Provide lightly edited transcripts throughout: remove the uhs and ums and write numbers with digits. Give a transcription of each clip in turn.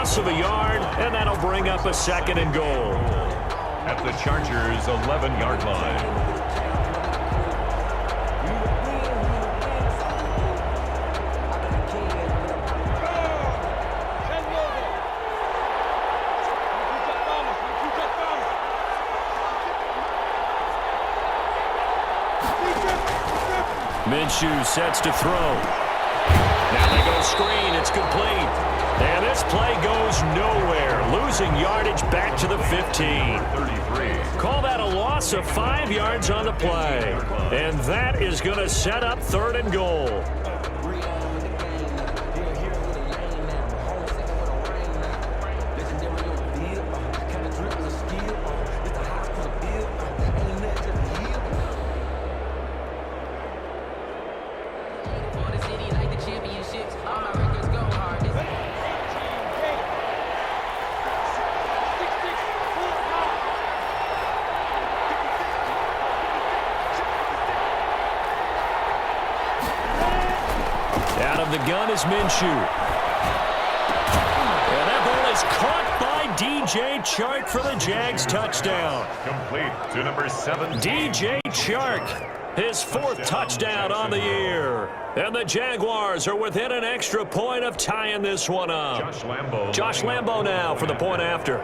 loss of a yard, and that'll bring up a 2nd and goal. At the Chargers' 11-yard line. Minshew sets to throw. Now they go screen. It's complete. And this play goes nowhere. Losing yardage back to the 15. 33. Call that a loss of 5 yards on the play. And that is going to set up 3rd and goal. Out of the gun is Minshew. And that ball is caught by DJ Chark for the Jags touchdown. Complete to number 7. DJ Chark, his 4th touchdown on the year. And the Jaguars are within an extra point of tying this one up. Josh Lambo now for the point after.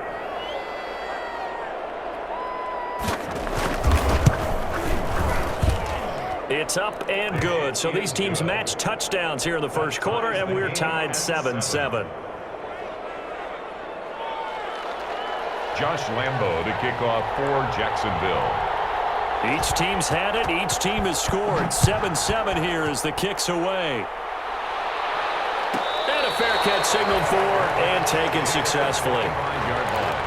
It's up and good. So these teams match touchdowns here in the first quarter, and we're tied 7-7. Josh Lambo to kick off for Jacksonville. Each team's had it. Each team has scored. 7-7 here as the kick's away. And a fair catch signaled for and taken successfully. 5-yard line.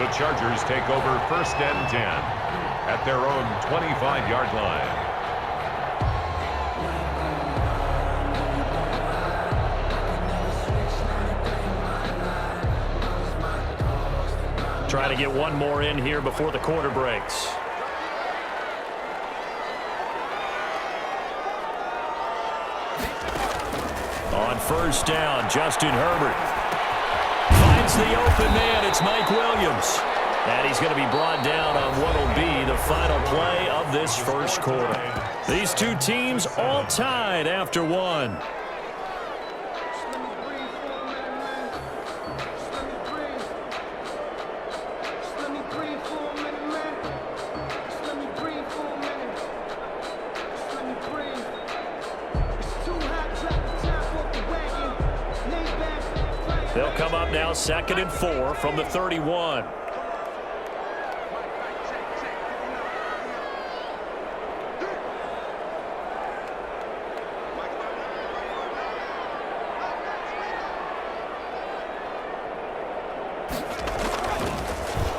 The Chargers take over 1st and 10 at their own 25-yard line. Try to get one more in here before the quarter breaks. On 1st down, Justin Herbert finds the open man. It's Mike Williams. And he's going to be brought down on what will be the final play of this first quarter. These two teams all tied after 1. They'll come up now 2nd and 4 from the 31.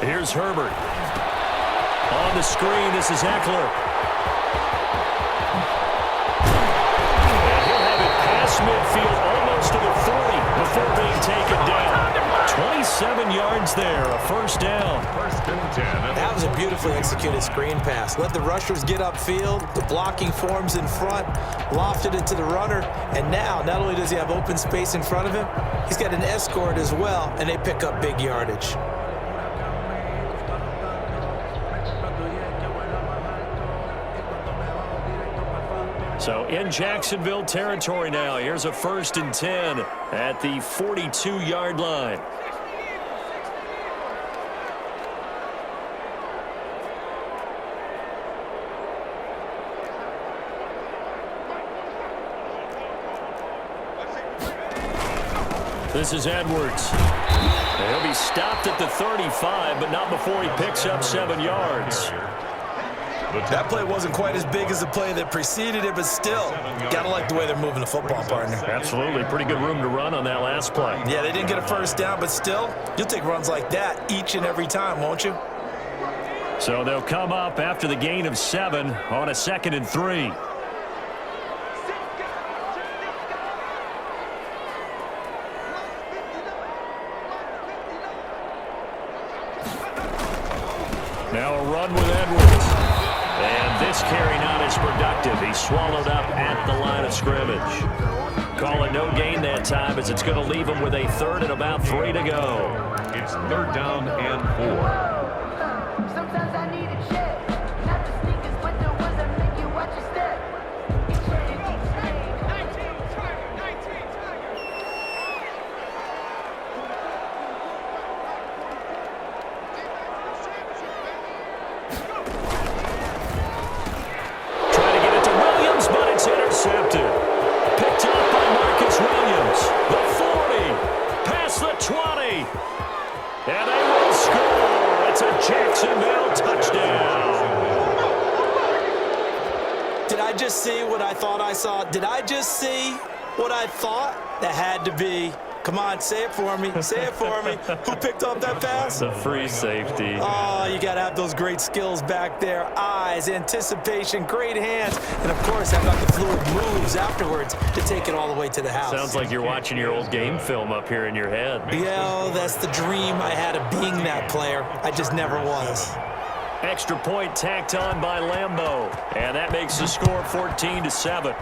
Here's Herbert. On the screen, this is Eckler. And he'll have it past midfield almost to the 40 before being taken down. 27 yards there, a 1st down. 1st and 10. That was a beautifully executed screen pass. Let the rushers get upfield. The blocking forms in front. Lofted it to the runner. And now, not only does he have open space in front of him, he's got an escort as well, and they pick up big yardage. So in Jacksonville territory now. Here's a 1st and 10 at the 42-yard line. This is Edwards. He'll be stopped at the 35, but not before he picks up 7 yards. That play wasn't quite as big as the play that preceded it, but still, gotta like the way they're moving the football, partner. Absolutely. Pretty good room to run on that last play. Yeah, they didn't get a 1st down, but still, you'll take runs like that each and every time, won't you? So they'll come up after the gain of 7 on a 2nd and 3. Now a run with Edwards. And this carry not as productive. He's swallowed up at the line of scrimmage. Call it no gain that time as it's going to leave them with a third and about 3 to go. It's third down and 4. Sometimes I need a check. Not the sneakers, but the ones that make you watch your step. Trying to get it to Williams, but it's intercepted. Picked up by Marcus Williams. The 40, past the 20. And they will score. It's a Jacksonville touchdown. Did I just see what I thought I saw? Did I just see what I thought? That had to be. Come on, say it for me. Say it for me. Who picked up that pass? The free safety. Oh, you got to have those great skills back there. Eyes, anticipation, great hands. And, of course, how about the fluid moves afterwards to take it all the way to the house? Sounds like you're watching your old game film up here in your head. Yeah, that's the dream I had of being that player. I just never was. Extra point tacked on by Lambeau. And that makes the score 14-7.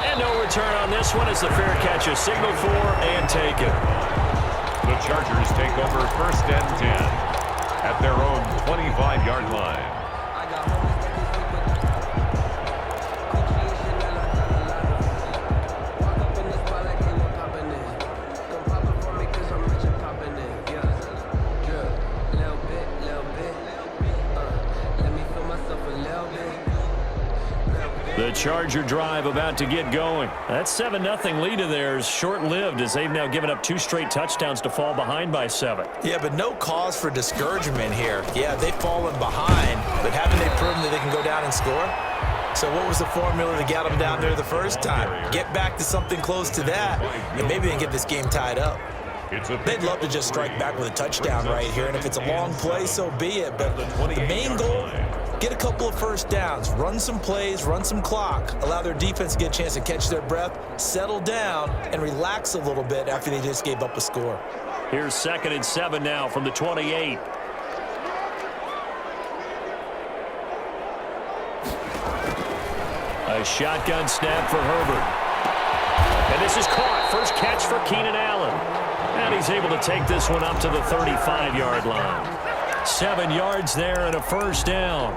And no return on this one as the fair catch is signaled for and taken. The Chargers take over first and 10 at their own 25-yard line. The Charger drive about to get going. That 7-0 lead of theirs short-lived as they've now given up 2 straight touchdowns to fall behind by 7. Yeah, but no cause for discouragement here. Yeah, they've fallen behind, but haven't they proven that they can go down and score? So what was the formula to get them down there the first time? Get back to something close to that, and maybe they can get this game tied up. They'd love to just strike back with a touchdown right here, and if it's a long play, so be it. But the main goal, get a couple of first downs, run some plays, run some clock, allow their defense to get a chance to catch their breath, settle down, and relax a little bit after they just gave up a score. Here's 2nd and 7 now from the 28. A shotgun snap for Herbert. And this is caught. First catch for Keenan Allen. And he's able to take this one up to the 35-yard line. 7 yards there and a first down.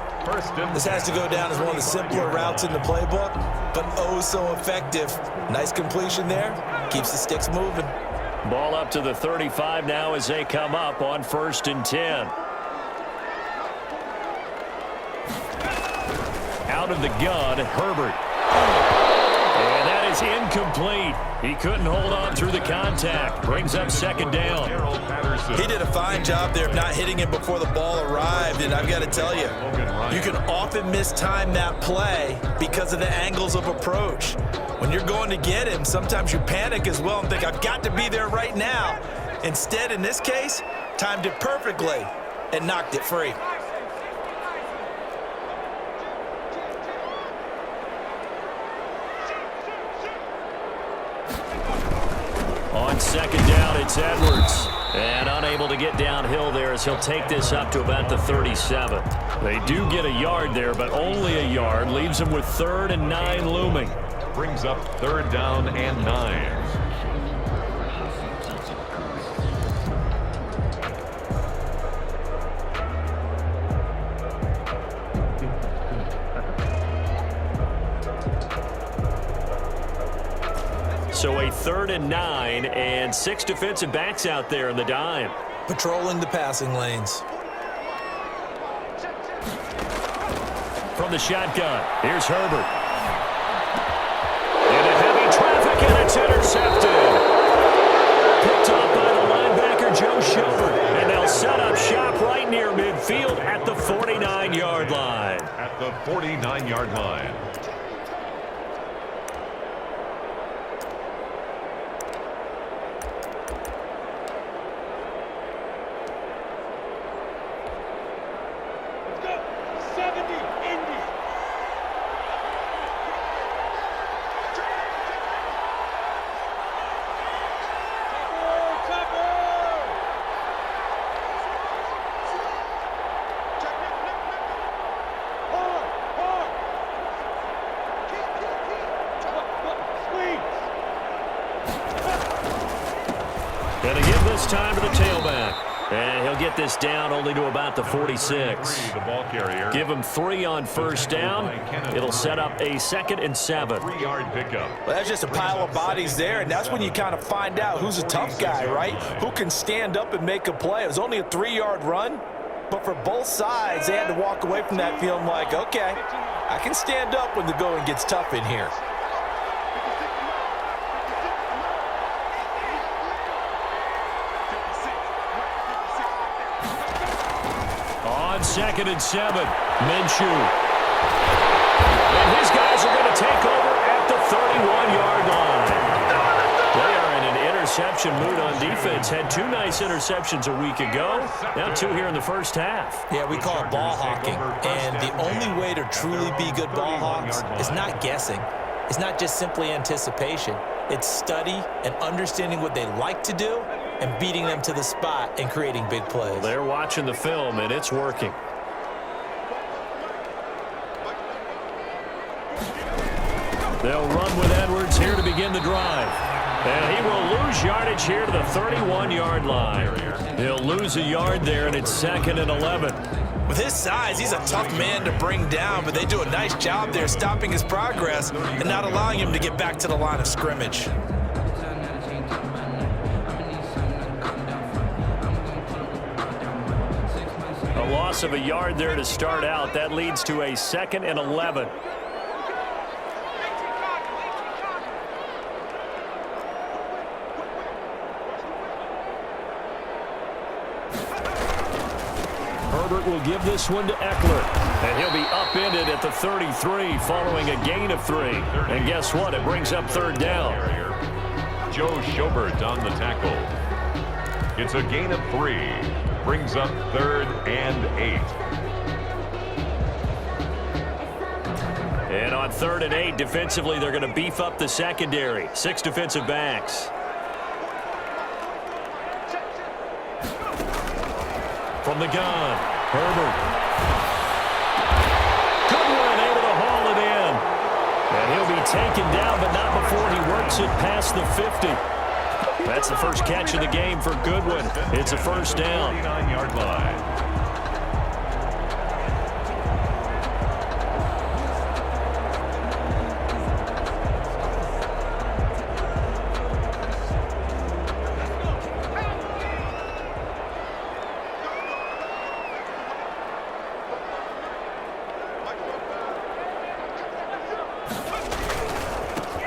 This has to go down as one of the simpler routes in the playbook, but oh so effective. Nice completion there. Keeps the sticks moving. Ball up to the 35 now as they come up on 1st and 10. Out of the gun, Herbert. And that is incomplete. He couldn't hold on through the contact. Brings up 2nd down. He did a fine job there of not hitting him before the ball arrived, and I've got to tell you, you can often mistime that play because of the angles of approach. When you're going to get him, sometimes you panic as well and think, I've got to be there right now. Instead, in this case, timed it perfectly and knocked it free. On 2nd down, it's Edwards. And unable to get downhill there as he'll take this up to about the 37. They do get a yard there, but only a yard. Leaves them with 3rd and 9 looming. Brings up 3rd down and 9. So a 3rd and 9 and 6 defensive backs out there in the dime. Patrolling the passing lanes. From the shotgun, here's Herbert. Into heavy traffic, and it's intercepted. Picked up by the linebacker, Joe Schobert. And they'll set up shop right near midfield at the 49-yard line. At the 49-yard line. Going to give this time to the tailback. And he'll get this down only to about the 46. The ball carrier. Give him 3 on first down. It'll set up a 2nd and 7. 3-yard pickup. Well, that's just a pile of bodies there, and that's when you kind of find out who's a tough guy, right? Who can stand up and make a play. It was only a 3-yard run, but for both sides, they had to walk away from that feeling like, okay, I can stand up when the going gets tough in here. On 2nd and 7, Minshew. And his guys are going to take over at the 31-yard line. They are in an interception mood on defense. Had 2 nice interceptions a week ago. Now 2 here in the first half. Yeah, we call it ball hawking. And the only way to truly be good ball hawks is not guessing. It's not just simply anticipation. It's study and understanding what they like to do and beating them to the spot and creating big plays. They're watching the film, and it's working. They'll run with Edwards here to begin the drive. And he will lose yardage here to the 31-yard line. He'll lose a yard there, and it's 2nd and 11. With his size, he's a tough man to bring down, but they do a nice job there stopping his progress and not allowing him to get back to the line of scrimmage. A loss of a yard there to start out. That leads to a 2nd and 11. Herbert will give this one to Eckler. And he'll be upended at the 33 following a gain of 3. And guess what? It brings up 3rd down. Joe Schobert on the tackle. It's a gain of 3. Brings up 3rd and 8. And on 3rd and 8, defensively, they're going to beef up the secondary. 6 defensive backs. From the gun, Herbert. Goodwin able to haul it in. And he'll be taken down, but not before he works it past the 50. That's the first catch of the game for Goodwin. It's a first down. 39-yard line.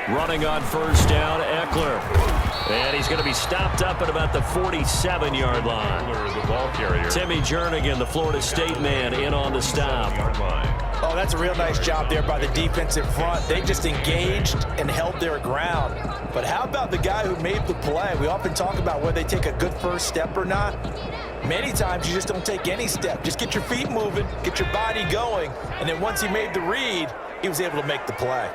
Running on first down, Eckler. And he's going to be stopped up at about the 47-yard line. The ball carrier. Timmy Jernigan, the Florida State man, in on the stop. Oh, that's a real nice job there by the defensive front. They just engaged and held their ground. But how about the guy who made the play? We often talk about whether they take a good first step or not. Many times you just don't take any step. Just get your feet moving, get your body going, and then once he made the read, he was able to make the play.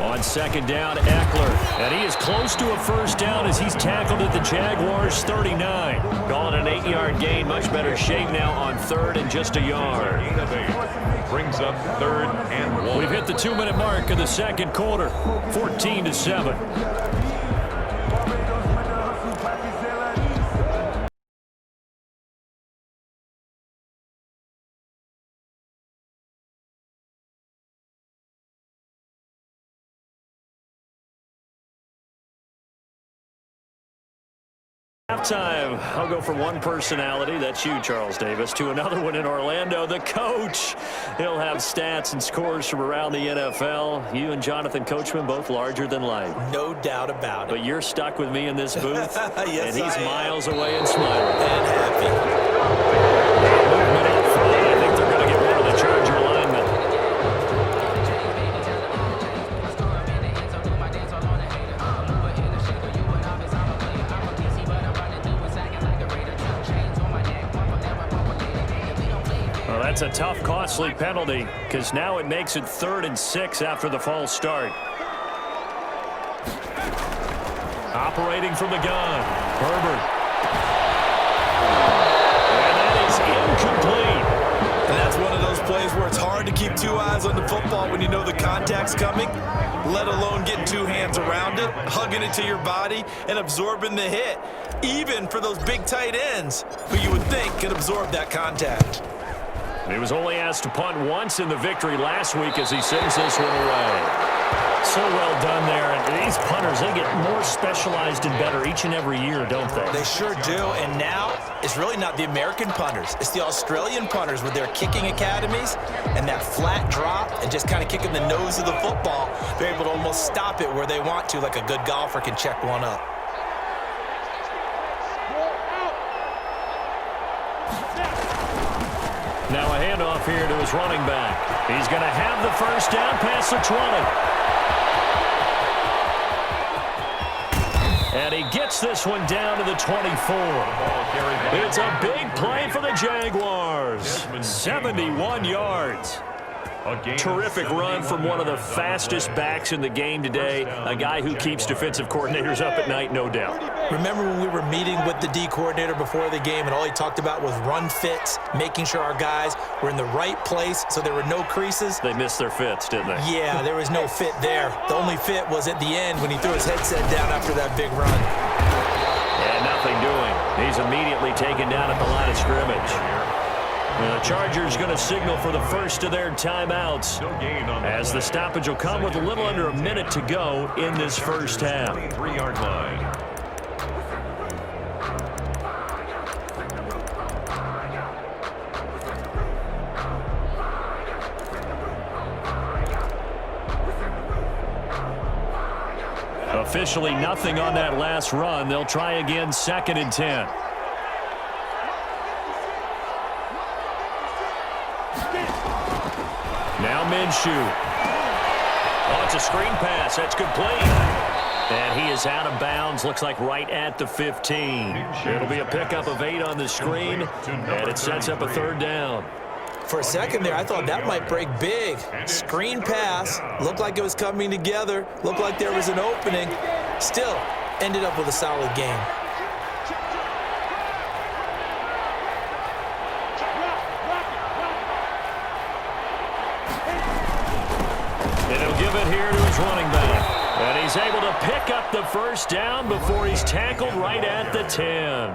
On 2nd down, Eckler. And he is close to a first down as he's tackled at the Jaguars 39. Calling an 8-yard gain. Much better shape now on 3rd and just a yard. Brings up 3rd and 1. We've hit the 2-minute mark of the second quarter. 14-7. Halftime, I'll go from one personality, that's you, Charles Davis, to another one in Orlando, the coach. He'll have stats and scores from around the NFL. You and Jonathan Coachman, both larger than life. No doubt about it. But you're stuck with me in this booth, yes, and he's miles away and smiling. And happy. Movement up front. I think they're going to get rid of the Charger lineman. Well, that's a tough, costly penalty because now it makes it 3rd and 6 after the false start. Operating from the gun, Herbert. And that is incomplete. And that's one of those plays where it's hard to keep two eyes on the football when you know the contact's coming, let alone getting two hands around it, hugging it to your body, and absorbing the hit, even for those big tight ends who you would think could absorb that contact. He was only asked to punt once in the victory last week as he sends this one away. So well done there. And these punters, they get more specialized and better each and every year, don't they? They sure do. And now it's really not the American punters. It's the Australian punters with their kicking academies and that flat drop and just kind of kicking the nose of the football. They're able to almost stop it where they want to, like a good golfer can check one up. Now a handoff here to his running back. He's going to have the first down past the 20. And he gets this one down to the 24. It's a big play for the Jaguars. 71 yards. Terrific run from one of the fastest backs in the game today. A guy who keeps defensive coordinators up at night, no doubt. Remember when we were meeting with the D coordinator before the game and all he talked about was run fits, making sure our guys were in the right place so there were no creases? They missed their fits, didn't they? Yeah, there was no fit there. The only fit was at the end when he threw his headset down after that big run. And nothing doing. He's immediately taken down at the line of scrimmage. The Chargers going to signal for the first of their timeouts as the stoppage will come with a little under a minute to go in this first half. 3-yard line. Officially nothing on that last run. They'll try again 2nd and 10. Now Minshew. Oh, it's a screen pass. That's complete. And he is out of bounds. Looks like right at the 15. It'll be a pickup of 8 on the screen, and it sets up a 3rd down. For a second there, I thought that might break big. Screen pass. Looked like it was coming together. Looked like there was an opening. Still, ended up with a solid game. Here to his running back. And he's able to pick up the first down before he's tackled right at the 10.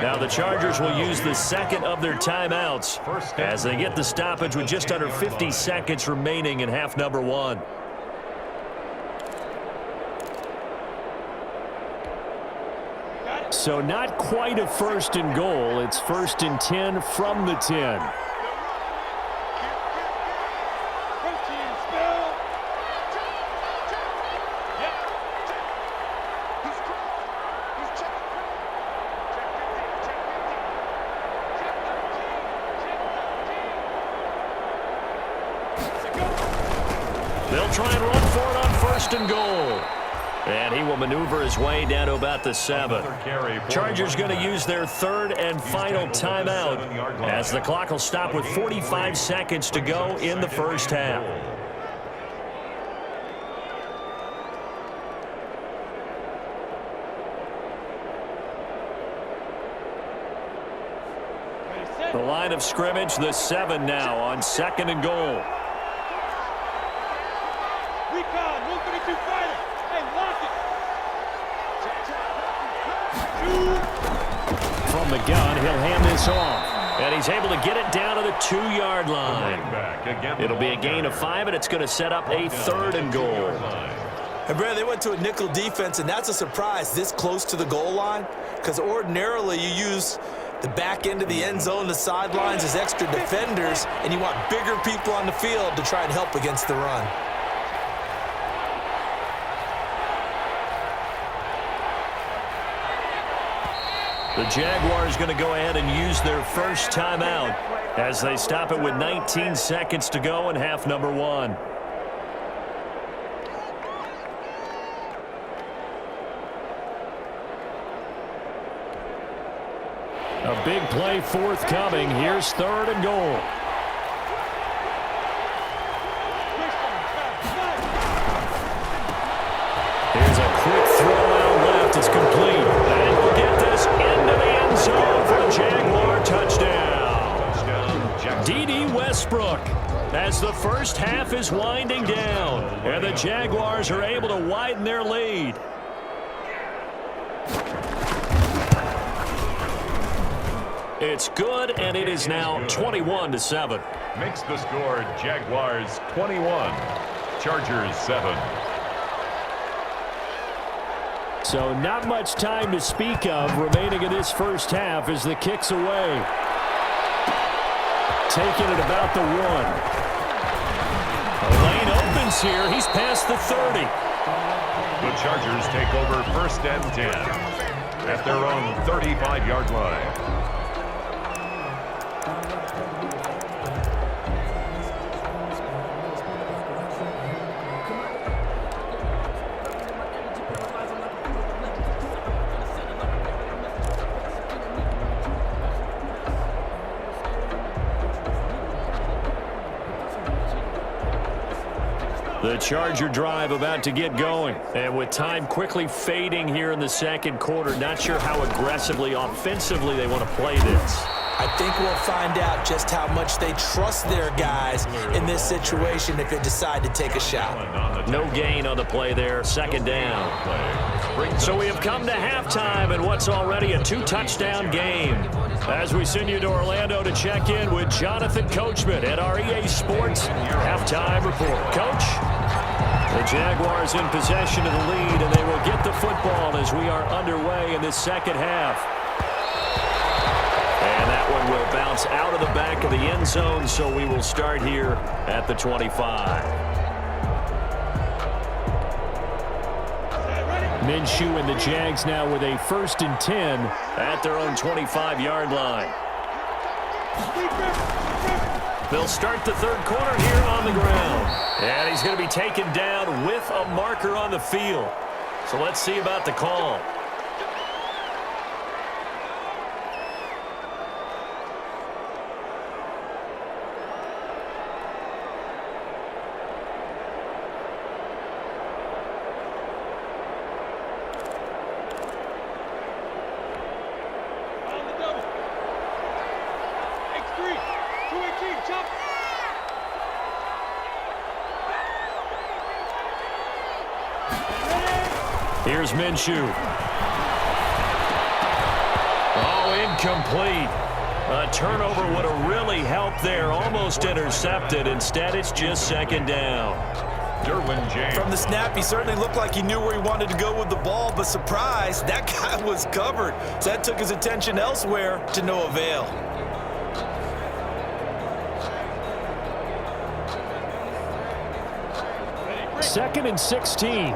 Now the Chargers will use the second of their timeouts as they get the stoppage with just under 50 seconds remaining in half number 1. So not quite a 1st and goal. It's 1st and 10 from the 10. They'll try and run for it on 1st and goal. And he will maneuver his way down to about the 7. Chargers going to use their 3rd and final timeout as the clock will stop with 45 seconds to go in the first half. The line of scrimmage, the 7 now on 2nd and goal. From the gun, he'll hand this off. And he's able to get it down to the 2-yard line. It'll be a gain of 5, and it's going to set up a 3rd and goal. And Brad, they went to a nickel defense, and that's a surprise this close to the goal line, because ordinarily you use the back end of the end zone, the sidelines as extra defenders, and you want bigger people on the field to try and help against the run. The Jaguars going to go ahead and use their first timeout as they stop it with 19 seconds to go in half number 1. A big play forthcoming. Here's 3rd and goal. Here's a quick throw out left. It's complete. And we'll get this into the end zone for a Jaguar touchdown. D.D. Westbrook, as the first half is winding down, and the Jaguars are able to widen their lead. It's good, and it is now 21-7. Makes the score Jaguars 21, Chargers 7. So not much time to speak of remaining in this first half as the kick's away. Taking it about the 1. The lane opens here. He's past the 30. The Chargers take over 1st and 10 at their own 35-yard line. The Charger drive about to get going. And with time quickly fading here in the second quarter, not sure how aggressively, offensively they want to play this. I think we'll find out just how much they trust their guys in this situation if they decide to take a shot. No gain on the play there, 2nd down. So we have come to halftime in what's already a 2-touchdown game. As we send you to Orlando to check in with Jonathan Coachman at our EA Sports Halftime Report. Coach? The Jaguars in possession of the lead, and they will get the football as we are underway in this second half. And that one will bounce out of the back of the end zone, so we will start here at the 25. Minshew and the Jags now with a 1st and 10 at their own 25-yard line. They'll start the third quarter here on the ground. And he's going to be taken down with a marker on the field. So let's see about the call. Here's Minshew. Oh, incomplete. A turnover would have really helped there. Almost intercepted. Instead, it's just 2nd down. Derwin James. From the snap, he certainly looked like he knew where he wanted to go with the ball, but surprise, that guy was covered. So that took his attention elsewhere to no avail. Second and 16.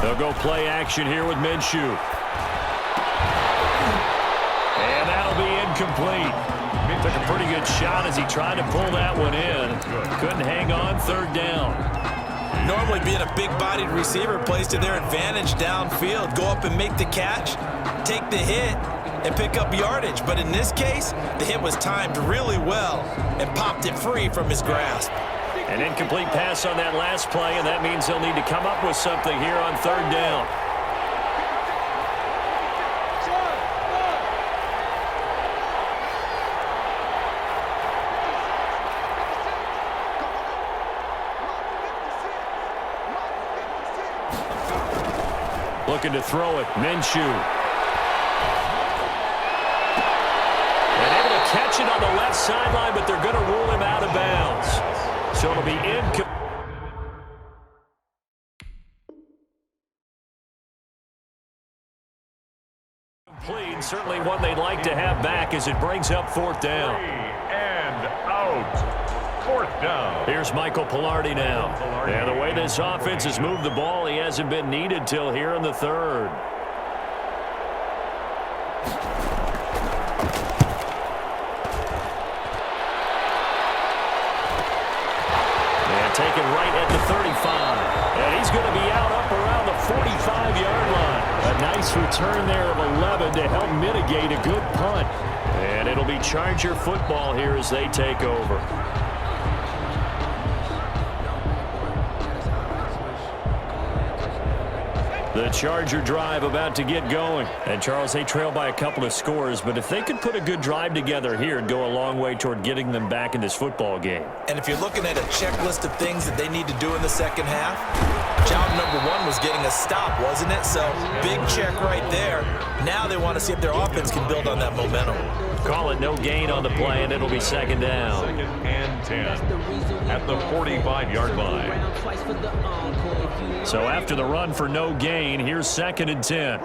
They'll go play action here with Minshew. And that'll be incomplete. Took a pretty good shot as he tried to pull that one in. Couldn't hang on, 3rd down. Normally being a big-bodied receiver plays to their advantage downfield. Go up and make the catch, take the hit, and pick up yardage. But in this case, the hit was timed really well and popped it free from his grasp. An incomplete pass on that last play, and that means they'll need to come up with something here on 3rd down. Looking to throw it, Minshew. And able to catch it on the left sideline, but they're going to rule him out of bounds. So it'll be incomplete. Certainly one they'd like to have back as it brings up 4th down. 3 and out. 4th down. Here's Michael Pilardi now. And the way this offense has moved the ball, he hasn't been needed till here in the 3rd. Taken right at the 35. And he's going to be out up around the 45-yard line. A nice return there of 11 to help mitigate a good punt. And it'll be Charger football here as they take over. The Charger drive about to get going. And, Charles, they trail by a couple of scores, but if they could put a good drive together here, it'd go a long way toward getting them back in this football game. And if you're looking at a checklist of things that they need to do in the second half, job number one was getting a stop, wasn't it? So, big check right there. Now they want to see if their offense can build on that momentum. Call it no gain on the play, and it'll be second down. Second and 10 at the 45-yard line. So after the run for no gain, here's second and 10.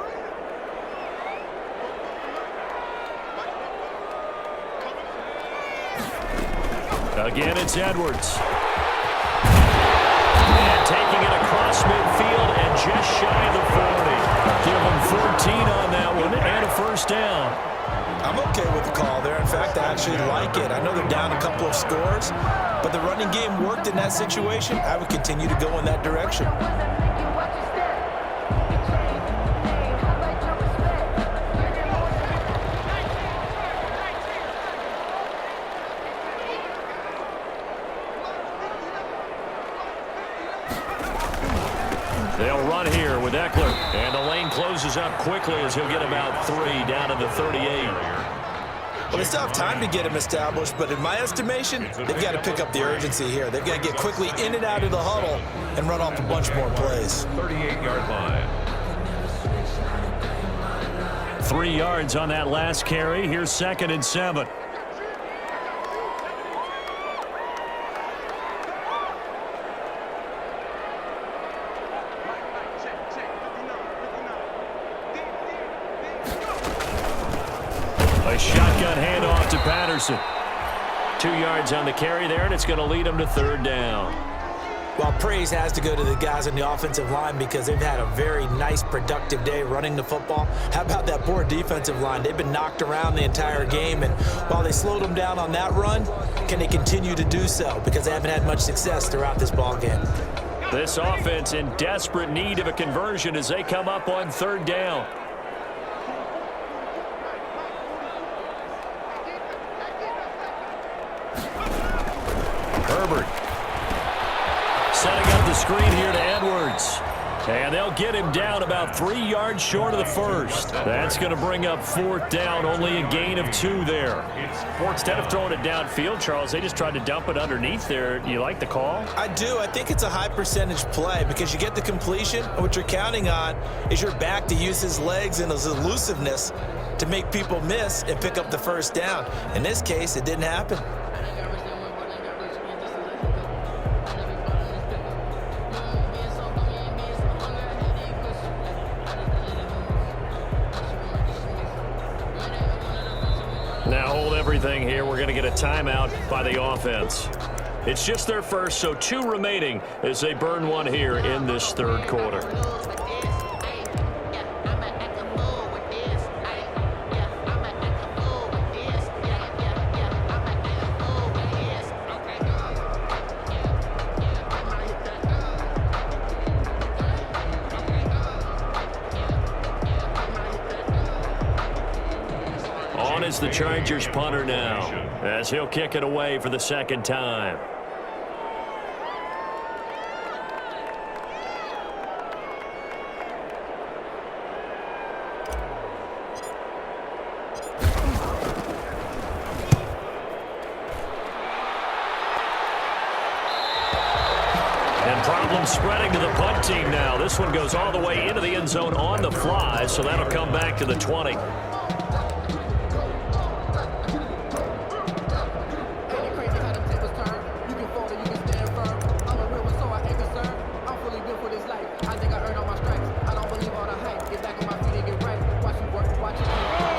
Again, it's Edwards. And taking it across midfield and just shy of the 40. Give him 14 on that one and a first down. I'm okay with the call there. In fact, I actually like it. I know they're down a couple of scores, but the running game worked in that situation. I would continue to go in that direction. They'll run here with Eckler, and the lane closes up quickly as he'll get about 3 down to the 38. Well, they still have time to get him established, but in my estimation, they've got to pick up the urgency here. They've got to get quickly in and out of the huddle and run off a bunch more plays. 38-yard line. 3 yards on that last carry. Here's second and 7. A shotgun handoff to Patterson. 2 yards on the carry there, and it's going to lead them to third down. Well, praise has to go to the guys on the offensive line because they've had a very nice, productive day running the football. How about that poor defensive line? They've been knocked around the entire game, and while they slowed them down on that run, can they continue to do so? Because they haven't had much success throughout this ball game. This offense in desperate need of a conversion as they come up on third down. Herbert setting up the screen here to Edwards. And they'll get him down about 3 yards short of the first. That's going to bring up fourth down, only a gain of 2 there. Instead of throwing it downfield, Charles, they just tried to dump it underneath there. You like the call? I do. I think it's a high percentage play because you get the completion, and what you're counting on is your back to use his legs and his elusiveness to make people miss and pick up the first down. In this case, it didn't happen. Now hold everything here. We're going to get a timeout by the offense. It's just their first, so 2 remaining as they burn 1 here in this third quarter. On is the Chargers punter now, as he'll kick it away for the second time. And problems spreading to the punt team now. This one goes all the way into the end zone on the fly, so that'll come back to the 20.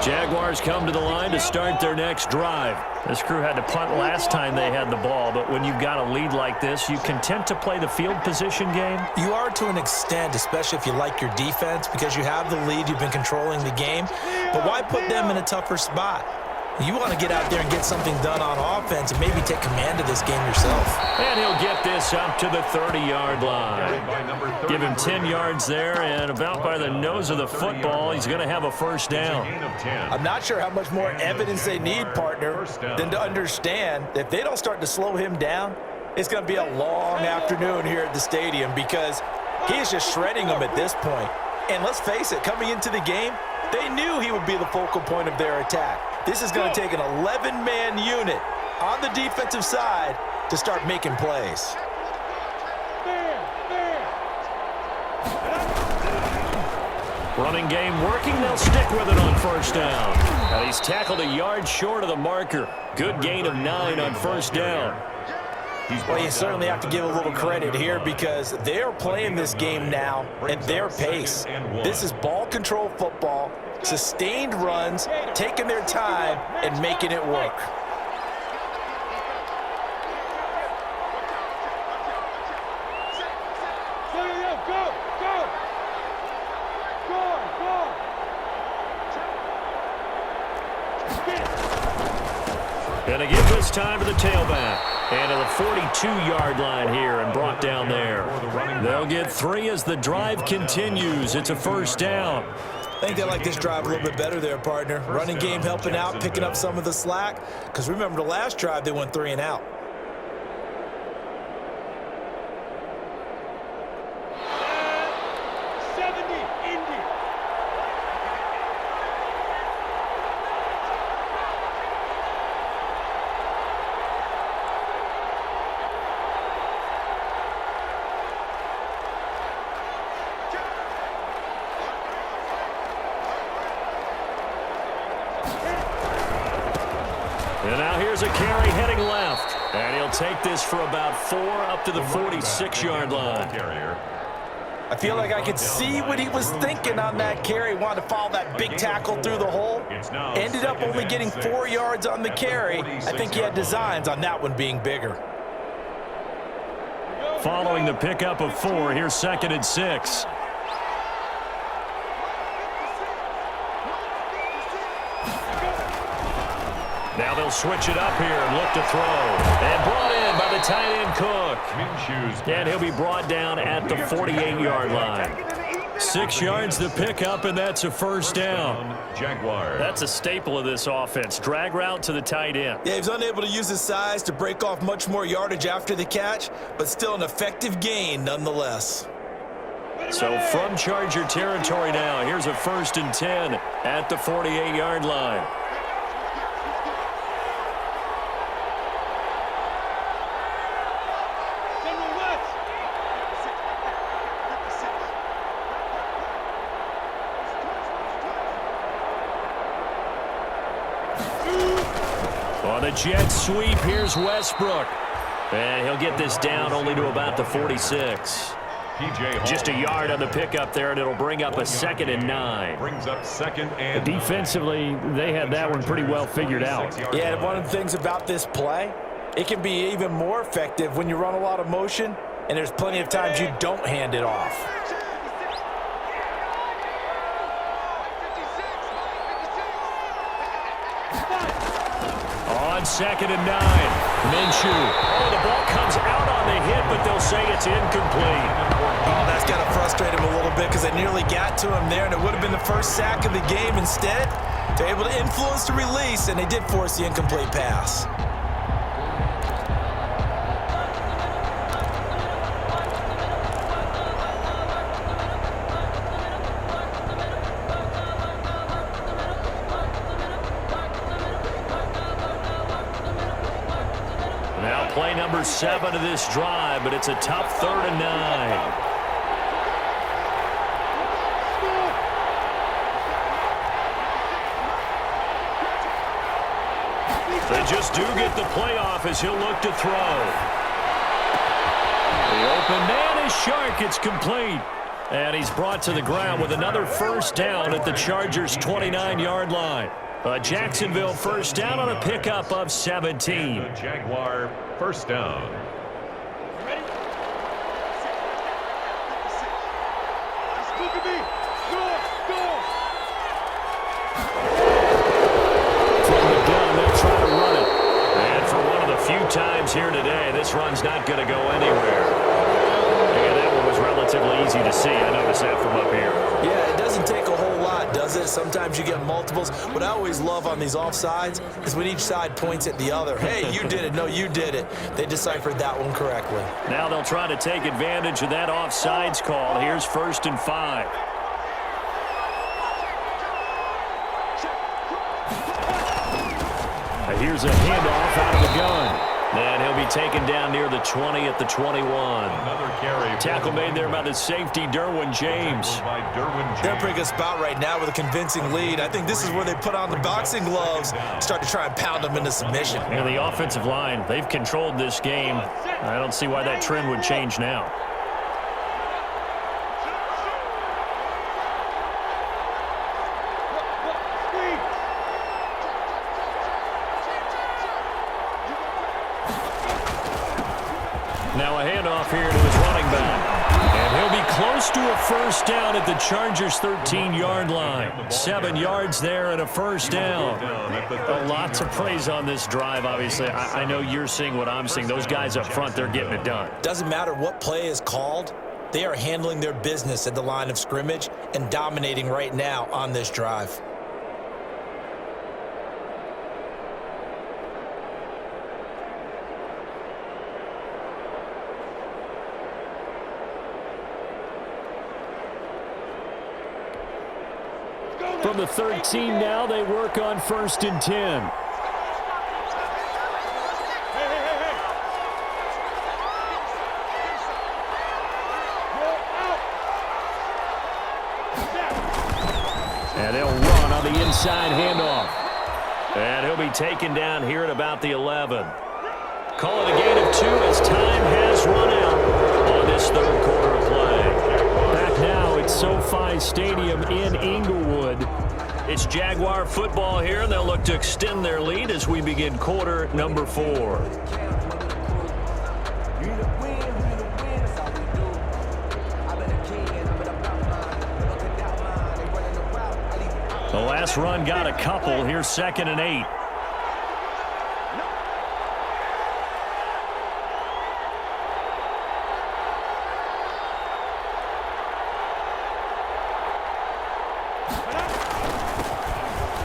Jaguars come to the line to start their next drive. This crew had to punt last time they had the ball, but when you've got a lead like this, you content to play the field position game? You are to an extent, especially if you like your defense, because you have the lead, you've been controlling the game. But why put them in a tougher spot? You want to get out there and get something done on offense and maybe take command of this game yourself. And he'll get this up to the 30-yard line. Give him 10 yards there, and about by the nose of the football, he's going to have a first down. I'm not sure how much more evidence they need, partner, than to understand that if they don't start to slow him down, it's going to be a long afternoon here at the stadium because he is just shredding them at this point. And let's face it, coming into the game, they knew he would be the focal point of their attack. This is going to take an 11-man unit on the defensive side to start making plays. Running game working. They'll stick with it on first down. And he's tackled a yard short of the marker. Good gain of 9 on first down. Well, you certainly have to give a little credit here because they're playing this game now at their pace. This is ball control football, sustained runs, taking their time and making it work. And they give this time to the tailback. And to the 42-yard line here and brought down there. They'll get 3 as the drive continues. It's a first down. I think they like this drive a little bit better there, partner. Running game helping out, picking up some of the slack. Because remember, the last drive, they went 3 and out. And now here's a carry heading left. And he'll take this for about 4 up to the 46-yard line. I feel like I could see what he was thinking on that carry. Wanted to follow that big tackle through the hole. Ended up only getting 4 yards on the carry. I think he had designs on that one being bigger. Following the pickup of 4, here's 2nd and 6. Now they'll switch it up here and look to throw. And brought in by the tight end Cook. And he'll be brought down at the 48-yard line. 6 yards to pick up, and that's a first down. Jaguars. That's a staple of this offense. Drag route to the tight end. Yeah, he was unable to use his size to break off much more yardage after the catch, but still an effective gain nonetheless. So from Charger territory now, here's a 1st and 10 at the 48-yard line. On a jet sweep, here's Westbrook. And he'll get this down only to about the 46. Just a yard on the pickup there, and it'll bring up a 2nd and 9. Brings up 2nd and Defensively, they had that one pretty well figured out. Yeah, and one of the things about this play, it can be even more effective when you run a lot of motion, and there's plenty of times you don't hand it off. On 2nd and 9, Minshew. Oh, the ball comes out on the hit, but they'll say it's incomplete. Oh, that's got to frustrate him a little bit because they nearly got to him there, and it would have been the first sack of the game. Instead, they're able to influence the release, and they did force the incomplete pass. Play number 7 of this drive, but it's a tough 3rd and 9. They just do get the playoff as he'll look to throw. The open man is Shark. It's complete. And he's brought to the ground with another first down at the Chargers' 29-yard line. A Jacksonville first down on a pickup of 17. The Jaguar first down. From the gun, they'll try to run it. And for one of the few times here today, this run's not going to go anywhere. And that one was relatively easy to see. I noticed that from up here. Yeah, it doesn't take a whole lot, does it? Sometimes you get multiples. What I always love on these offsides is when each side points at the other. Hey, you did it. No, you did it. They deciphered that one correctly. Now they'll try to take advantage of that offsides call. Here's 1st and 5. Here's a handoff out of the gun. And he'll be taken down near the 20 at the 21. Another carry. Tackle made there by the safety, Derwin James. They're in a pretty good spot right now with a convincing lead. I think this is where they put on the boxing gloves, start to try and pound them into submission. And the offensive line, they've controlled this game. I don't see why that trend would change now. Now a handoff here to his running back. And he'll be close to a first down at the Chargers' 13-yard line. 7 yards there and a first down. A lot to praise on this drive, obviously. I know you're seeing what I'm seeing. Those guys up front, they're getting it done. Doesn't matter what play is called. They are handling their business at the line of scrimmage and dominating right now on this drive. From the 13 now, they work on 1st and 10. And they'll run on the inside handoff. And he'll be taken down here at about the 11. Call it a gain of 2 as time has run out on this third quarter of play. Back now at SoFi Stadium in Inglewood. It's Jaguar football here, and they'll look to extend their lead as we begin quarter number 4. The last run got a couple. Here's 2nd and 8.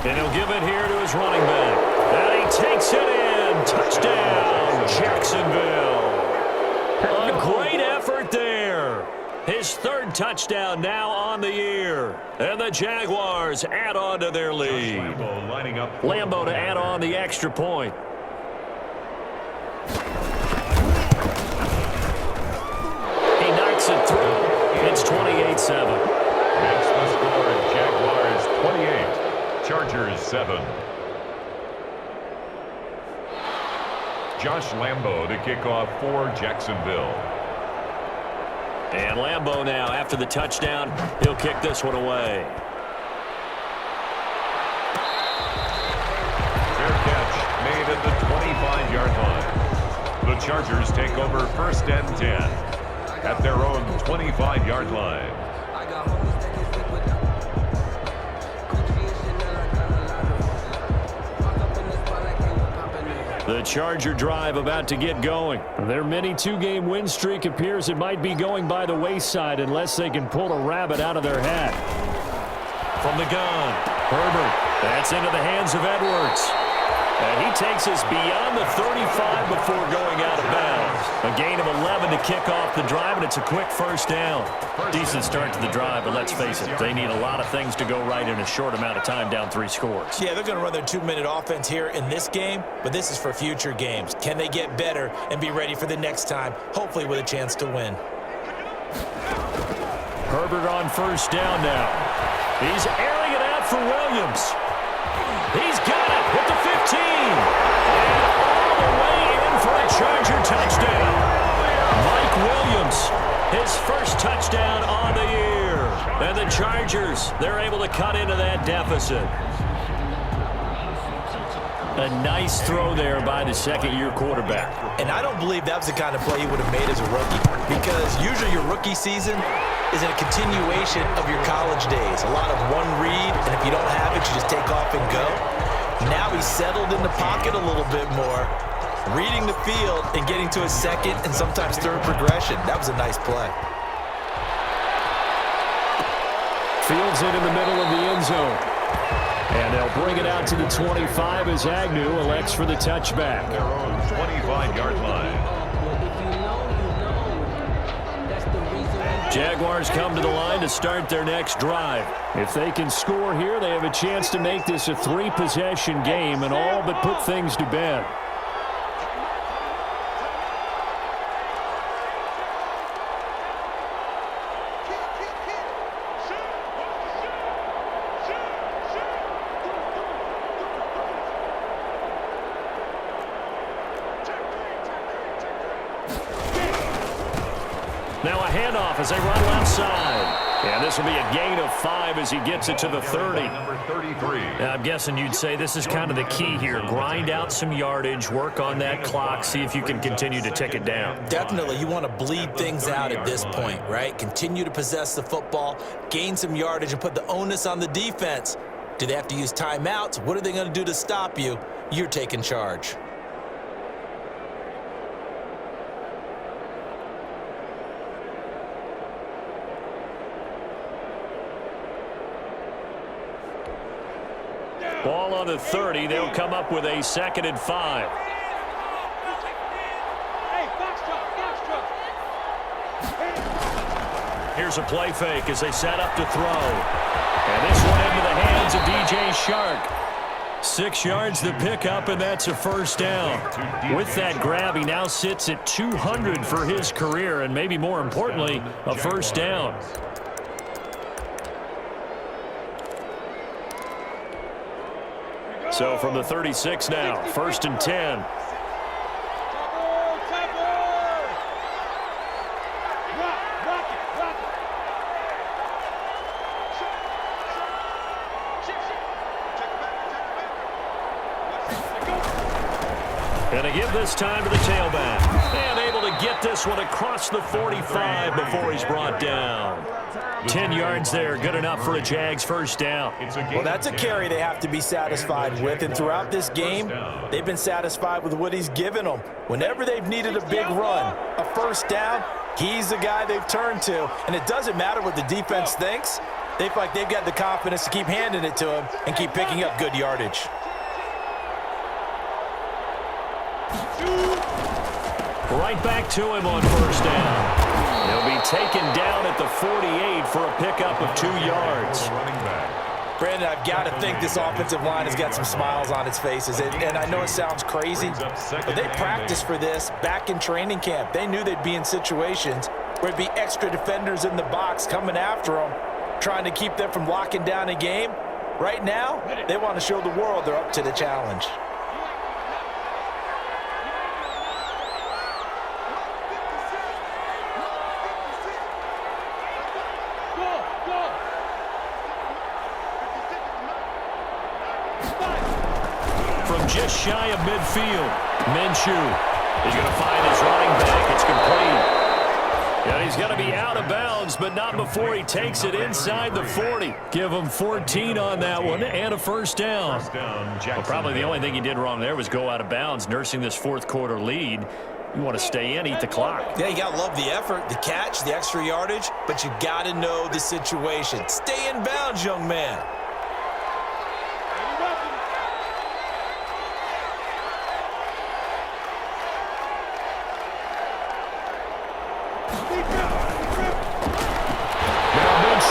And he'll give it here to his running back. And he takes it in. Touchdown, Jacksonville. A great effort there. His 3rd touchdown now on the year. And the Jaguars add on to their lead. Lambo to add on the extra point. He knocks it through. It's 28-7. Makes the score Jaguars 28. Chargers 7. Josh Lambo to kick off for Jacksonville. And Lambo now, after the touchdown, he'll kick this one away. Fair catch made at the 25-yard line. The Chargers take over 1st and 10 at their own 25-yard line. The Charger drive about to get going. Their mini 2-game win streak appears it might be going by the wayside unless they can pull a rabbit out of their hat. From the gun, Herbert. That's into the hands of Edwards. And he takes us beyond the 35 before going out of bounds. A gain of 11 to kick off the drive, and it's a quick first down. Decent start to the drive, but let's face it, they need a lot of things to go right in a short amount of time, down 3 scores. Yeah, they're going to run their 2-minute offense here in this game, but this is for future games. Can they get better and be ready for the next time, hopefully with a chance to win? Herbert on first down now. He's airing it out for Williams. He's got it at the 15. And all the way in for a Charger touchdown. Mike Williams, his first touchdown on the year. And the Chargers, they're able to cut into that deficit. A nice throw there by the 2nd-year quarterback. And I don't believe that was the kind of play he would have made as a rookie, because usually your rookie season is in a continuation of your college days. A lot of one read, and if you don't have it, you just take off and go. Now he's settled in the pocket a little bit more, reading the field and getting to his 2nd and sometimes 3rd progression. That was a nice play. Fields it in the middle of the end zone. And they'll bring it out to the 25 as Agnew elects for the touchback. Their own 25-yard line. Jaguars come to the line to start their next drive. If they can score here, they have a chance to make this a 3-possession game and all but put things to bed. Now a handoff as they run left side. And this will be a gain of 5 as he gets it to the 30. Number 33. I'm guessing you'd say this is kind of the key here. Grind out some yardage, work on that clock, see if you can continue to tick it down. Definitely, you want to bleed things out at this point, right? Continue to possess the football, gain some yardage, and put the onus on the defense. Do they have to use timeouts? What are they going to do to stop you? You're taking charge. Ball on the 30. They'll come up with a 2nd and 5. Here's a play fake as they set up to throw. And this one into the hands of DJ Shark. 6 yards the pickup, and that's a first down. With that grab, he now sits at 200 for his career, and maybe more importantly, a first down. So from the 36 now, 1st and 10. And to give this time to the tailback. And able to get this one across the 45 before he's brought down. 10 yards there, good enough for a Jags first down. Well, that's a carry they have to be satisfied with, and throughout this game, they've been satisfied with what he's given them. Whenever they've needed a big run, a first down, he's the guy they've turned to, and it doesn't matter what the defense thinks. They feel like they've got the confidence to keep handing it to him and keep picking up good yardage. Right back to him on first down. He'll be taken down at the 48 for a pickup of 2 yards. Brandon, I've got to think this offensive line has got some smiles on its faces. And I know it sounds crazy, but they practiced for this back in training camp. They knew they'd be in situations where it'd be extra defenders in the box coming after them, trying to keep them from locking down a game. Right now, they want to show the world they're up to the challenge. Just shy of midfield. Minshew is going to find his running back. It's complete. Yeah, he's going to be out of bounds, but not before he takes it inside the 40. Give him 14 on that one and a first down. Well, probably the only thing he did wrong there was go out of bounds, nursing this 4th quarter lead. You want to stay in, eat the clock. Yeah, you got to love the effort, the catch, the extra yardage, but you got to know the situation. Stay in bounds, young man.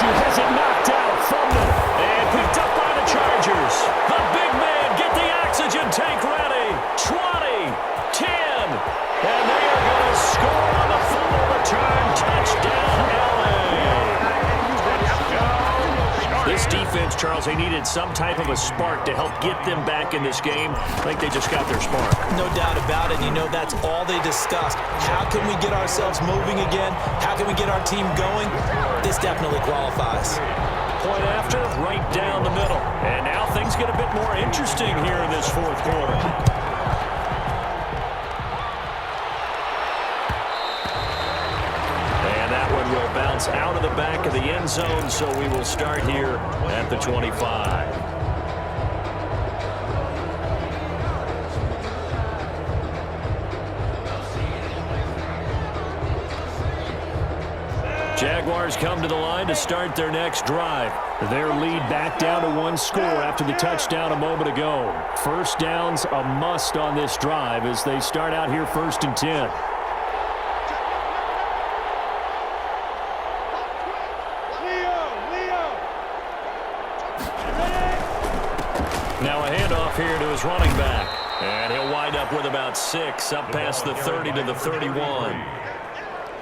Has it knocked out from them and picked up by the Chargers. The big man, get the oxygen tank ready. 20, 10, and they are going to score on the fumble return. Touchdown, LA. This defense, Charles, they needed some type of a spark to help get them back in this game. I think they just got their spark. No doubt about it. You know, that's all they discussed. How can we get ourselves moving again? How can we get our team going? This definitely qualifies. Point after, right down the middle. And now things get a bit more interesting here in this 4th quarter. And that one will bounce out of the back of the end zone, so we will start here at the 25. Jaguars come to the line to start their next drive. Their lead back down to 1 score after the touchdown a moment ago. First down's a must on this drive as they start out here 1st and 10. here to his running back. And he'll wind up with about 6, up past the 30 to the 31.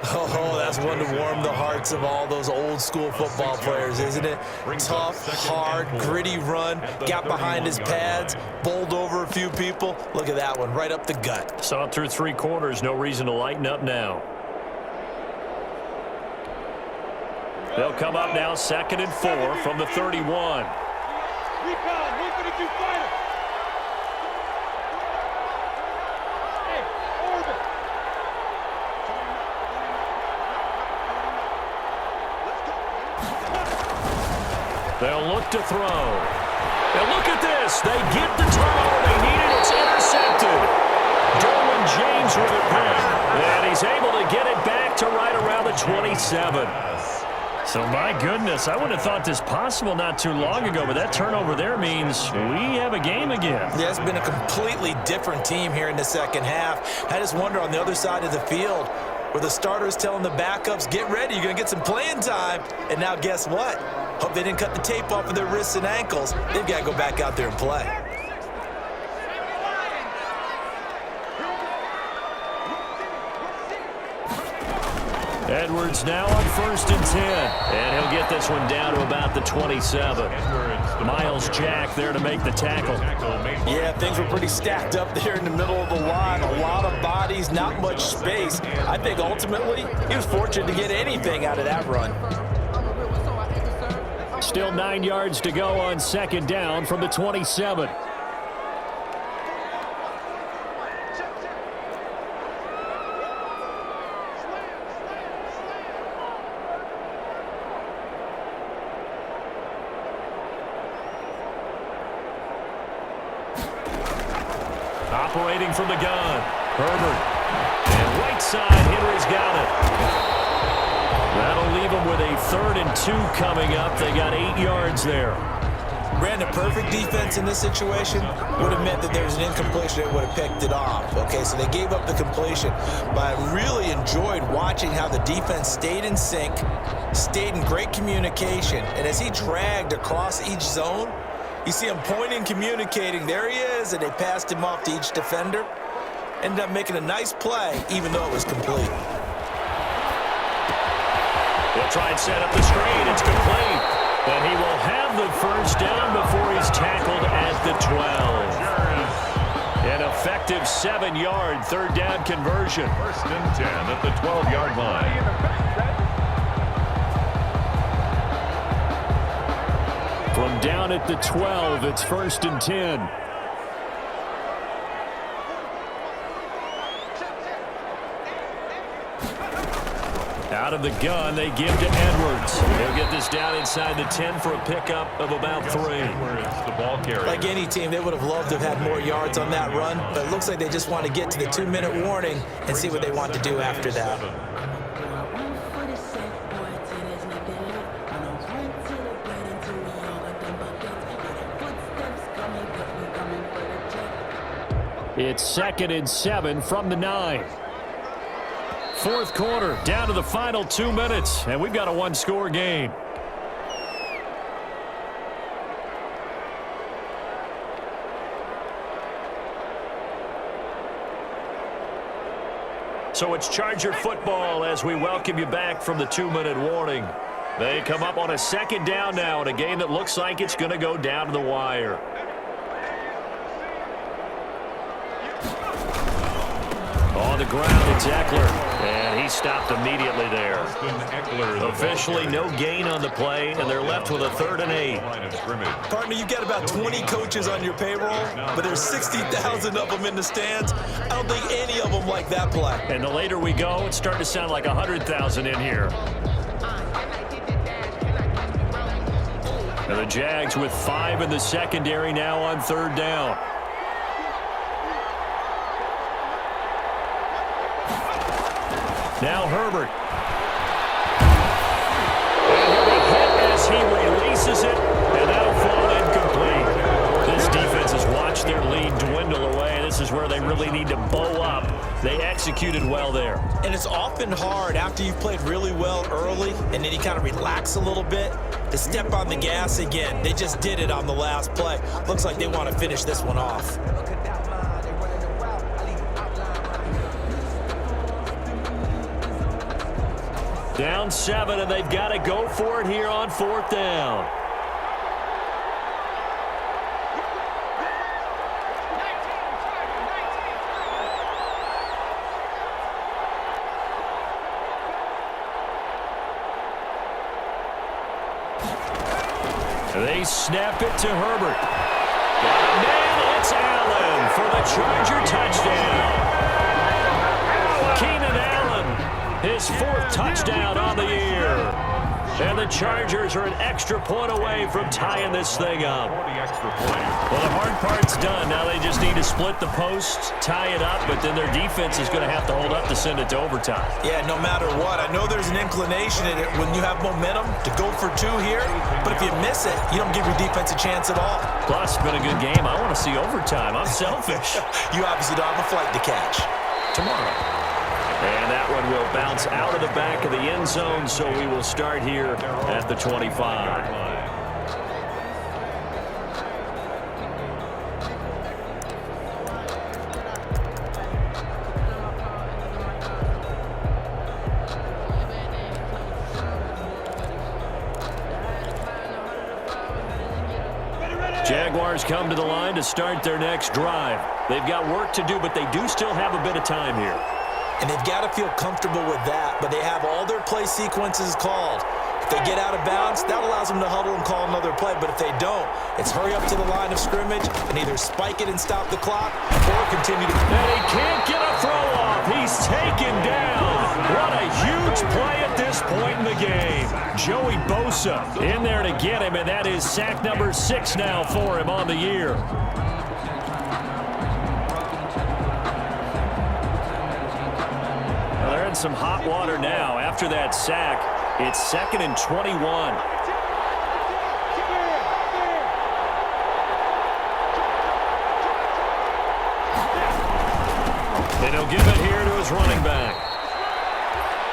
Oh, that's one to warm the hearts of all those old-school football players, isn't it? Tough, hard, gritty run, got behind his pads, bowled over a few people. Look at that one, right up the gut. Saw it through 3 quarters, no reason to lighten up now. They'll come up now, 2nd and 4 from the 31. They'll look to throw. And look at this. They get the turnover they needed. It's intercepted. Derwin James with it there. And he's able to get it back to right around the 27. So, my goodness, I wouldn't have thought this possible not too long ago, but that turnover there means we have a game again. Yeah, it's been a completely different team here in the second half. I just wonder on the other side of the field, where the starters telling the backups, get ready, you're going to get some playing time. And now guess what? Hope they didn't cut the tape off of their wrists and ankles. They've got to go back out there and play. Edwards now on 1st and 10. And he'll get this one down to about the 27. Miles Jack there to make the tackle. Yeah, things were pretty stacked up there in the middle of the line. A lot of bodies, not much space. I think ultimately he was fortunate to get anything out of that run. Still 9 yards to go on 2nd down from the 27. Operating from the gun, Herbert. And right side, Henry's got it. That'll leave them with a 3rd and 2 coming up. They got 8 yards there. Ran a perfect defense in this situation would have meant that there was an incompletion that would have picked it off. Okay, so they gave up the completion. But I really enjoyed watching how the defense stayed in sync, stayed in great communication. And as he dragged across each zone, you see him pointing, communicating. There he is, and they passed him off to each defender. Ended up making a nice play, even though it was complete. He'll try and set up the screen. It's complete. And he will have the 1st down before he's tackled at the 12. An effective 7-yard 3rd down conversion. 1st and 10 at the 12-yard line. From down at the 12, it's 1st and 10. Out of the gun, they give to Edwards. He'll get this down inside the 10 for a pickup of about 3. The ball carrier. Like any team, they would have loved to have had more yards on that run, but it looks like they just want to get to the 2-minute warning and see what they want to do after that. It's 2nd and 7 from the 9. 4th quarter, down to the final 2 minutes, and we've got a 1-score game. So it's Charger football as we welcome you back from the 2-minute warning. They come up on a 2nd down now in a game that looks like it's going to go down to the wire. On the ground, it's Eckler, and he stopped immediately there. Officially no gain on the play, and they're left with a 3rd and 8. Partner, you've got about 20 coaches on your payroll, but there's 60,000 of them in the stands. I don't think any of them like that play. And the later we go, it's starting to sound like 100,000 in here. And the Jags with 5 in the secondary now on 3rd down. Now Herbert. And he'll be hit as he releases it, and that'll fall incomplete. This defense has watched their lead dwindle away. This This is where they really need to bow up. They executed well there. And it's often hard after you've played really well early and then you kind of relax a little bit to step on the gas again. They just did it on the last play. Looks like they want to finish this one off. Down 7, and they've got to go for it here on 4th down. They snap it to Herbert. Got a man, it's Allen for the Charger touchdown. Keenan Allen, his 4th touchdown on the year. And the Chargers are an extra point away from tying this thing up. Well, the hard part's done. Now they just need to split the posts, tie it up, but then their defense is going to have to hold up to send it to overtime. Yeah, no matter what. I know there's an inclination in it when you have momentum to go for 2 here, but if you miss it, you don't give your defense a chance at all. Plus, it's been a good game. I want to see overtime. I'm selfish. You obviously don't have a flight to catch. Tomorrow. And that one will bounce out of the back of the end zone, so we will start here at the 25. Jaguars come to the line to start their next drive. They've got work to do, but they do still have a bit of time here. And they've got to feel comfortable with that, but they have all their play sequences called. If they get out of bounds, that allows them to huddle and call another play, but if they don't, it's hurry up to the line of scrimmage and either spike it and stop the clock or continue to... And he can't get a throw off. He's taken down. What a huge play at this point in the game. Joey Bosa in there to get him, and that is sack number 6 now for him on the year. They're in some hot water now. After that sack, it's 2nd and 21. And he'll give it here to his running back.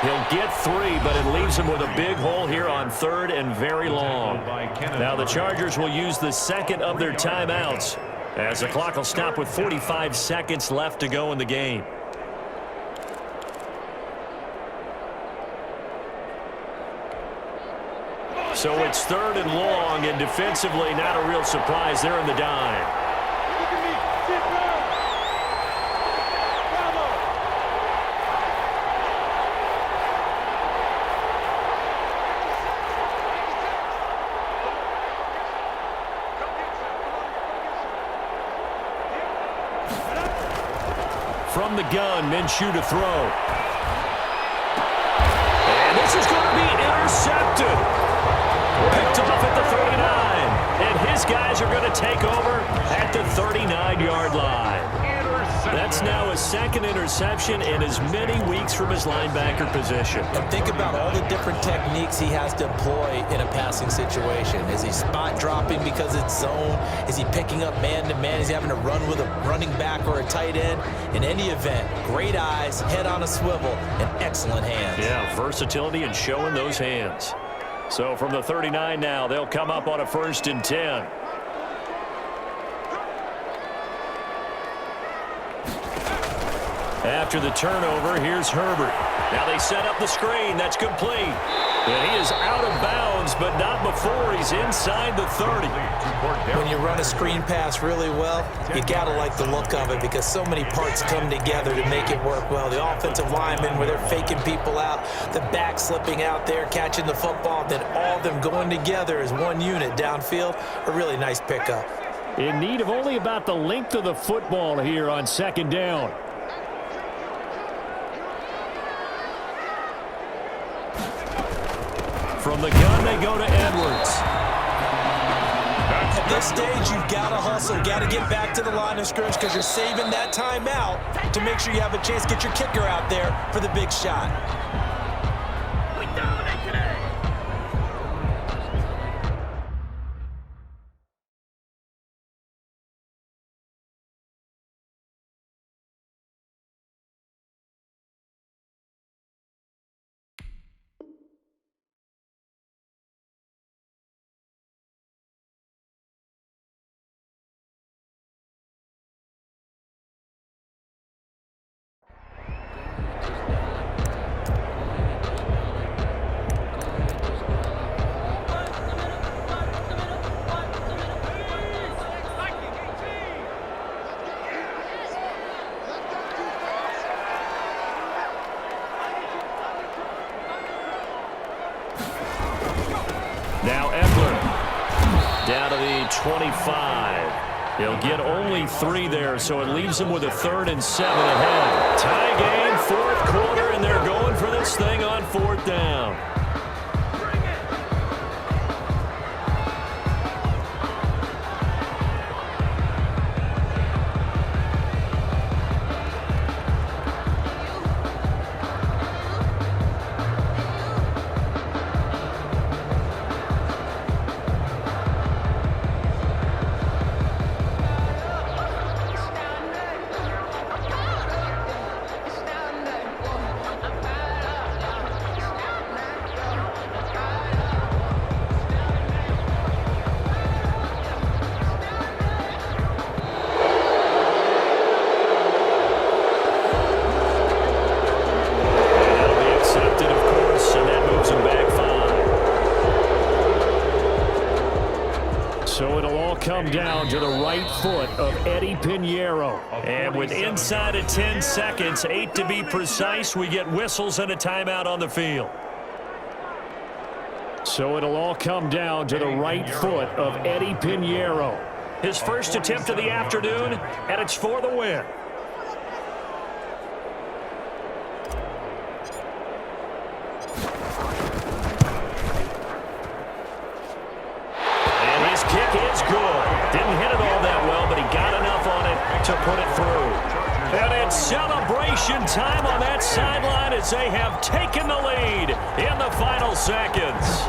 He'll get 3, but it leaves him with a big hole here on 3rd and very long. Now the Chargers will use the 2nd of their timeouts as the clock will stop with 45 seconds left to go in the game. So it's 3rd and long, and defensively not a real surprise. They're in the dime. From the gun, Minshew to throw. And this is going to be intercepted. Picked off at the 39. And his guys are going to take over at the 39-yard line. That's now his 2nd interception in as many weeks from his linebacker position. And think about all the different techniques he has to employ in a passing situation. Is he spot dropping because it's zone? Is he picking up man-to-man? Is he having to run with a running back or a tight end? In any event, great eyes, head on a swivel, and excellent hands. Yeah, versatility and showing those hands. So from the 39 now, they'll come up on a 1st and 10. After the turnover, here's Herbert. Now they set up the screen. That's complete. And he is out of bounds, but not before he's inside the 30. When you run a screen pass really well, you got to like the look of it because so many parts come together to make it work well. The offensive linemen, where they're faking people out, the back slipping out there, catching the football, then all of them going together as one unit downfield. A really nice pickup. In need of only about the length of the football here on 2nd down. From the gun, they go to Edwards. At this stage, you've got to hustle, got to get back to the line of scrimmage because you're saving that timeout to make sure you have a chance to get your kicker out there for the big shot. 25. He'll get only 3 there, so it leaves him with a 3rd and 7 ahead. Tie game, 4th quarter, and they're going for this thing on 4th down. Come down to the right foot of Eddie Pinheiro. And with inside of 10 seconds, 8 to be precise, we get whistles and a timeout on the field. So it'll all come down to the right foot of Eddie Pinheiro. His first attempt of the afternoon, and it's for the win. To put it through. And it's celebration time on that sideline as they have taken the lead in the final seconds.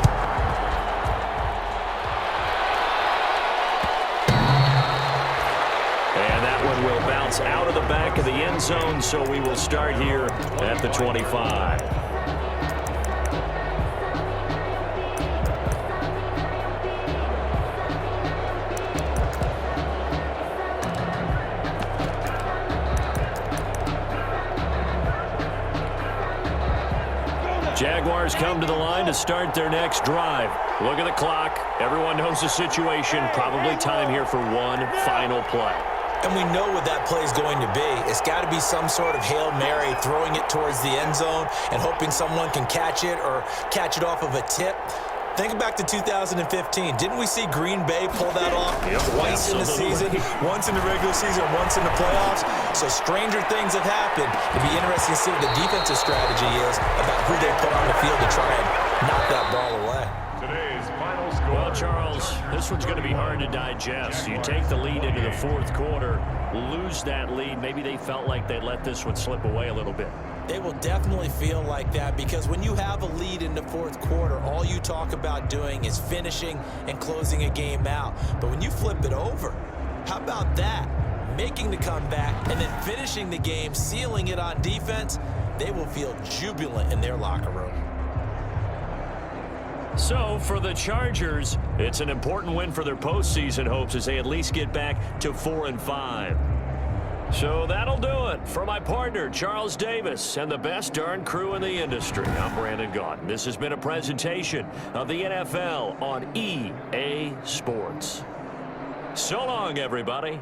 And that one will bounce out of the back of the end zone, so we will start here at the 25. Jaguars come to the line to start their next drive. Look at the clock. Everyone knows the situation. Probably time here for one final play. And we know what that play is going to be. It's got to be some sort of Hail Mary, throwing it towards the end zone and hoping someone can catch it or catch it off of a tip. Think back to 2015. Didn't we see Green Bay pull that off twice in the season? Once in the regular season, once in the playoffs. So stranger things have happened. It'd be interesting to see what the defensive strategy is about who they put on the field to try and knock that ball away. Today's final score. Well, Charles, this one's going to be hard to digest. You take the lead into the 4th quarter, lose that lead. Maybe they felt like they let this one slip away a little bit. They will definitely feel like that because when you have a lead in the 4th quarter, all you talk about doing is finishing and closing a game out. But when you flip it over, how about that? Making the comeback and then finishing the game, sealing it on defense, they will feel jubilant in their locker room. So for the Chargers, it's an important win for their postseason hopes as they at least get back to 4-5. So that'll do it for my partner, Charles Davis, and the best darn crew in the industry. I'm Brandon Gaudin. This has been a presentation of the NFL on EA Sports. So long, everybody.